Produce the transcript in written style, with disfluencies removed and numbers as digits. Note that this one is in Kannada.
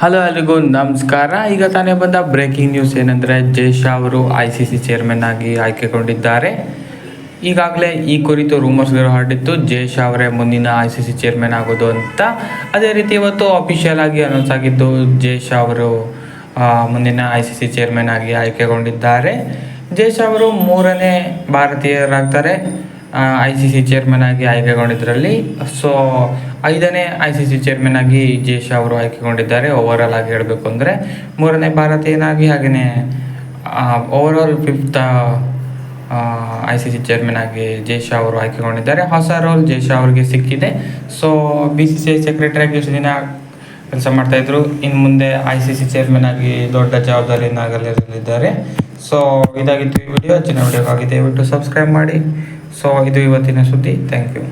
ಹಲೋ ಎಲ್ರಿಗೂ ನಮಸ್ಕಾರ. ಈಗ ತಾನೇ ಬಂದ ಬ್ರೇಕಿಂಗ್ ನ್ಯೂಸ್ ಏನಂದರೆ, ಜೈ ಶಾ ಅವರು ICC ಚೇರ್ಮನ್ ಆಗಿ ಆಯ್ಕೆಗೊಂಡಿದ್ದಾರೆ. ಈಗಾಗಲೇ ಈ ಕುರಿತು ರೂಮರ್ಸ್ಗಳು ಹರಡಿತ್ತು, ಜೈ ಶಾ ಅವರೇ ಮುಂದಿನ ICC ಚೇರ್ಮನ್ ಆಗೋದು ಅಂತ. ಅದೇ ರೀತಿ ಇವತ್ತು ಅಫಿಷಿಯಲ್ ಆಗಿ ಅನೌನ್ಸ್ ಆಗಿದ್ದು, ಜೈ ಶಾ ಅವರು ಮುಂದಿನ ICC ಚೇರ್ಮನ್ ಆಗಿ ಆಯ್ಕೆಗೊಂಡಿದ್ದಾರೆ. ಜೈ ಶಾ ಅವರು 3ನೇ ಭಾರತೀಯರಾಗ್ತಾರೆ ICC ಚೇರ್ಮನ್ ಆಗಿ ಆಯ್ಕೆಗೊಂಡಿದ್ದರಲ್ಲಿ. ಸೊ 5ನೇ ICC ಚೇರ್ಮನ್ ಆಗಿ ಜೈ ಶಾ ಅವರು ಆಯ್ಕೆಗೊಂಡಿದ್ದಾರೆ. ಓವರಾಲ್ ಆಗಿ ಹೇಳಬೇಕು ಅಂದರೆ 3ನೇ ಭಾರತೀಯನಾಗಿ, ಹಾಗೆಯೇ ಓವರಾಲ್ 5th ICC ಚೇರ್ಮನ್ ಆಗಿ ಜೈ ಶಾ ಅವರು ಆಯ್ಕೆಗೊಂಡಿದ್ದಾರೆ. ಹೊಸ ರೋಲ್ ಜೈ ಶಾ ಅವರಿಗೆ ಸಿಕ್ಕಿದೆ. ಸೊ BCCI ಸೆಕ್ರೆಟರಿ ಆಗಿ ಇಷ್ಟು ದಿನ ಕೆಲಸ ಮಾಡ್ತಾಯಿದ್ರು. ಇನ್ನು ಮುಂದೆ ICC ಚೇರ್ಮನ್ ಆಗಿ ದೊಡ್ಡ ಜವಾಬ್ದಾರಿಯನ್ನಾಗಲಿದ್ದಾರೆ. ಸೊ ಇದಾಗಿತ್ತು ಈ ವಿಡಿಯೋ. ಹೆಚ್ಚಿನ ವಿಡಿಯೋಕ್ಕಾಗಿ ದಯವಿಟ್ಟು ಸಬ್ಸ್ಕ್ರೈಬ್ ಮಾಡಿ. ಸೊ ಇದು ಇವತ್ತಿನ ಸುದ್ದಿ. Thank you.